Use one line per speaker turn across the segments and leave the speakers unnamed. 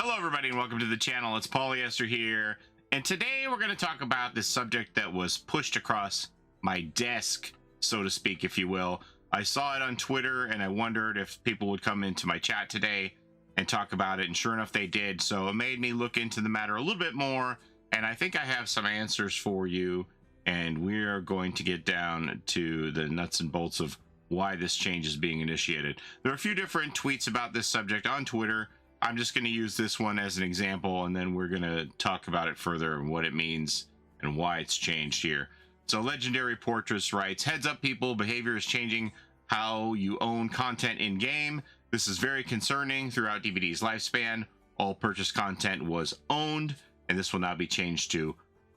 Hello everybody and welcome to the channel. It's Paulie, Esther here, and today we're going to talk about this subject that was pushed across my desk, so to speak, if you will. I saw it on Twitter and I wondered if people would come into my chat today and talk about it, and sure enough they did. So it made me look into the matter a little bit more, and I think I have some answers for you, and we are going to get down to the nuts and bolts of why this change is being initiated. There are a few different tweets about this subject on Twitter. I'm just going to use this one as an example, and then we're going to talk about it further and what it means and why it's changed here. So Legendary Portraits writes, heads up people, behavior is changing how you own content in-game. This is very concerning. Throughout DBD's lifespan, all purchased content was owned, and this will now be changed to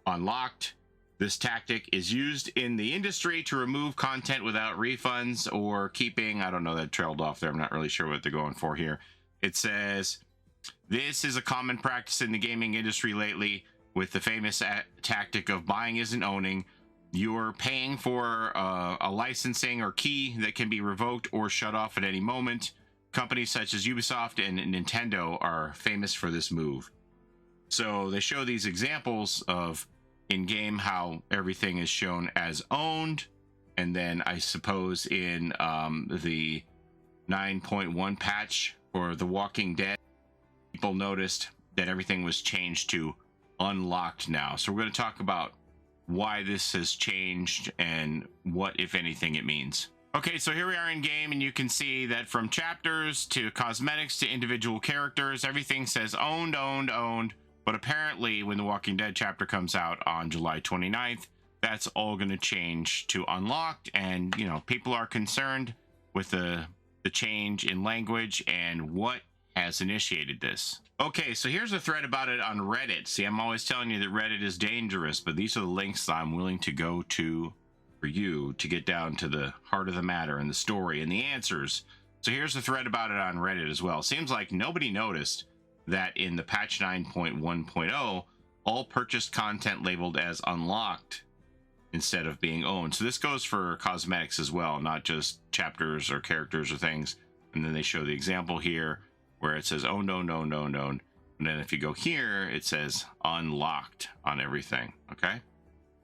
unlocked. This tactic is used in the industry to remove content without refunds or keeping. I don't know, that trailed off there. I'm not really sure what they're going for here. It says, this is a common practice in the gaming industry lately with the famous tactic of buying isn't owning. You're paying for a licensing or key that can be revoked or shut off at any moment. Companies such as Ubisoft and Nintendo are famous for this move. So they show these examples of in-game how everything is shown as owned, and then I suppose in the 9.1 patch for The Walking Dead, people noticed that everything was changed to unlocked now. So we're going to talk about why this has changed and what, if anything, it means. Okay, so here we are in game, and you can see that from chapters to cosmetics to individual characters, everything says owned, owned, owned. But apparently when The Walking Dead chapter comes out on July 29th, that's all going to change to unlocked. And, you know, people are concerned with the change in language and what has initiated this. Okay, so here's a thread about it on Reddit. See, I'm always telling you that Reddit is dangerous, but these are the links that I'm willing to go to for you to get down to the heart of the matter and the story and the answers. So here's a thread about it on Reddit as well. Seems like nobody noticed that in the patch 9.1.0, all purchased content labeled as unlocked instead of being owned. So this goes for cosmetics as well, not just chapters or characters or things. And then they show the example here where it says owned, owned, owned, owned, owned. And then if you go here, it says unlocked on everything. Okay.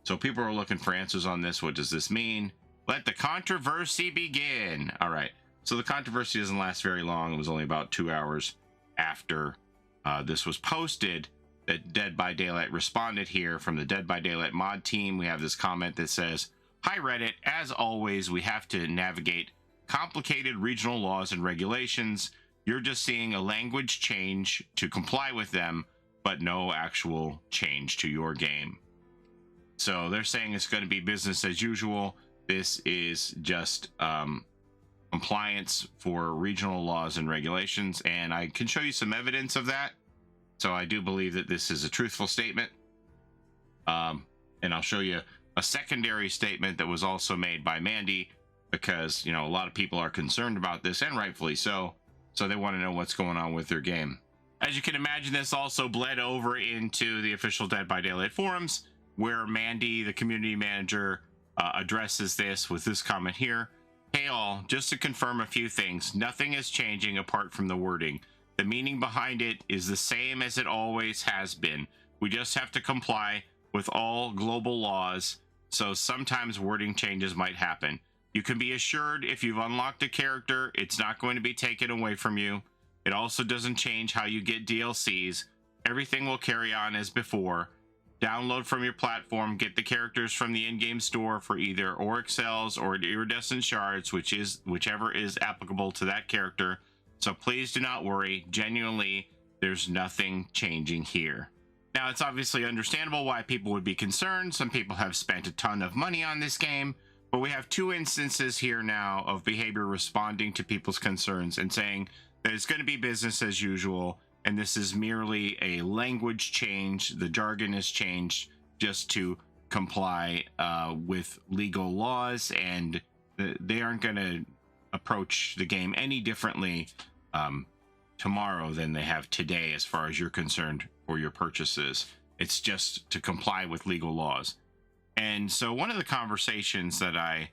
So people are looking for answers on this. What does this mean? Let the controversy begin. All right. So the controversy doesn't last very long. It was only about 2 hours after this was posted that Dead by Daylight responded here from the Dead by Daylight mod team. We have this comment that says, hi Reddit, as always, we have to navigate complicated regional laws and regulations. You're just seeing a language change to comply with them, but no actual change to your game. So they're saying it's going to be business as usual. This is just compliance for regional laws and regulations, and I can show you some evidence of that. So I do believe that this is a truthful statement. And I'll show you a secondary statement that was also made by Mandy, because, you know, a lot of people are concerned about this, and rightfully so. So they want to know what's going on with their game. As you can imagine, this also bled over into the official Dead by Daylight forums, where Mandy, the community manager, addresses this with this comment here. Hey all, just to confirm a few things, nothing is changing apart from the wording. The meaning behind it is the same as it always has been. We just have to comply with all global laws, so sometimes wording changes might happen. You can be assured if you've unlocked a character, it's not going to be taken away from you. It also doesn't change how you get DLCs. Everything will carry on as before. Download from your platform, get the characters from the in-game store for either Auric Cells or Iridescent Shards, whichever is applicable to that character. So please do not worry. Genuinely, there's nothing changing here. Now, it's obviously understandable why people would be concerned. Some people have spent a ton of money on this game, but we have two instances here now of behavior responding to people's concerns and saying that it's going to be business as usual, and this is merely a language change. The jargon has changed just to comply with legal laws, and they aren't going to approach the game any differently tomorrow than they have today as far as you're concerned for your purchases. It's just to comply with legal laws. And so one of the conversations that I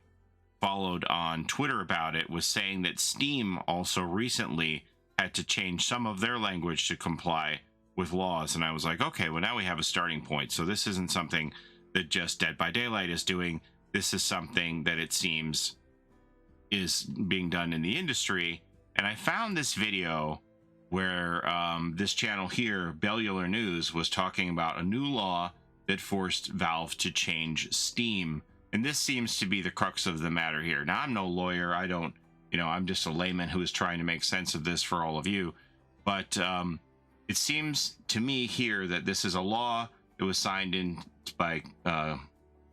followed on Twitter about it was saying that Steam also recently had to change some of their language to comply with laws. And I was like, okay, well, now we have a starting point. So this isn't something that just Dead by Daylight is doing. This is something that it seems is being done in the industry. And I found this video where this channel here, Bellular News, was talking about a new law that forced Valve to change Steam. And this seems to be the crux of the matter here. Now, I'm no lawyer. I don't, I'm just a layman who is trying to make sense of this for all of you. But it seems to me here that this is a law that was signed in by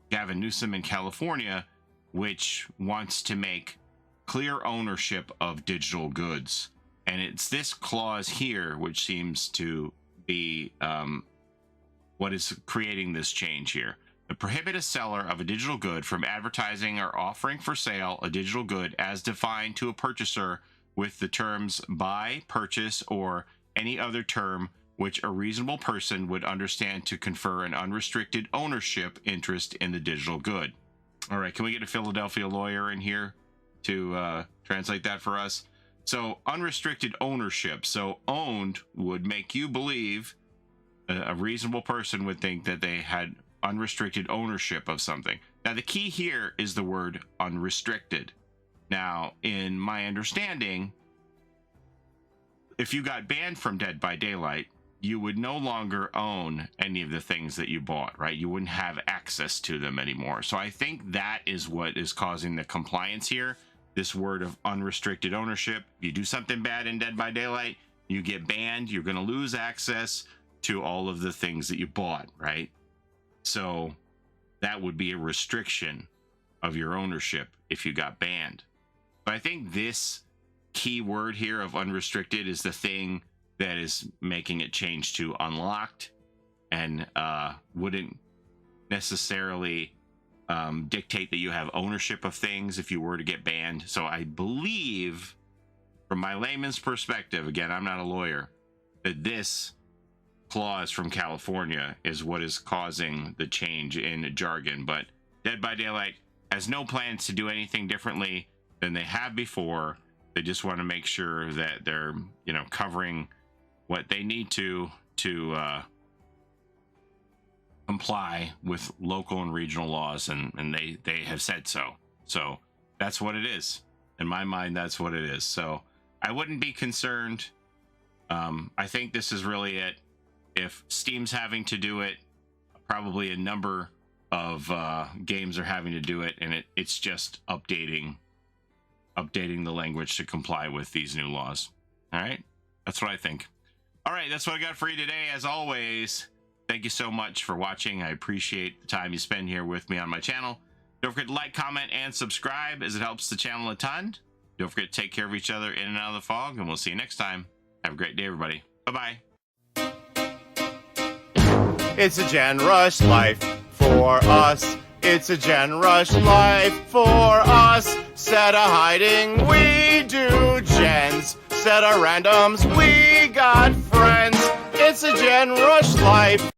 Gavin Newsom in California, which wants to make clear ownership of digital goods. And it's this clause here which seems to be what is creating this change here. To prohibit a seller of a digital good from advertising or offering for sale a digital good as defined to a purchaser with the terms buy, purchase, or any other term which a reasonable person would understand to confer an unrestricted ownership interest in the digital good. All right, can we get a Philadelphia lawyer in here to translate that for us? So unrestricted ownership. So owned would make you believe a reasonable person would think that they had unrestricted ownership of something. Now, the key here is the word unrestricted. Now, in my understanding, if you got banned from Dead by Daylight, you would no longer own any of the things that you bought, right? You wouldn't have access to them anymore. So I think that is what is causing the compliance here. This word of unrestricted ownership. You do something bad in Dead by Daylight, you get banned, you're going to lose access to all of the things that you bought, right? So that would be a restriction of your ownership if you got banned. But I think this key word here of unrestricted is the thing that is making it change to unlocked, and wouldn't necessarily dictate that you have ownership of things if you were to get banned. So I believe, from my layman's perspective, again, I'm not a lawyer, that this clause from California is what is causing the change in jargon. But Dead by Daylight has no plans to do anything differently than they have before. They just want to make sure that they're, covering what they need to comply with local and regional laws, and they have said so. So that's what it is. In my mind, that's what it is. So I wouldn't be concerned. I think this is really it. If Steam's having to do it, probably a number of games are having to do it, and it's just updating the language to comply with these new laws. All right, that's what I think. All right, that's what I got for you today. As always, thank you so much for watching. I appreciate the time you spend here with me on my channel. Don't forget to like, comment, and subscribe, as it helps the channel a ton. Don't forget to take care of each other in and out of the fog, and we'll see you next time. Have a great day, everybody. Bye-bye.
It's a Gen Rush life for us. It's a Gen Rush life for us. Set a hiding, we do gens. Set a randoms, we got friends. It's a Gen Rush life.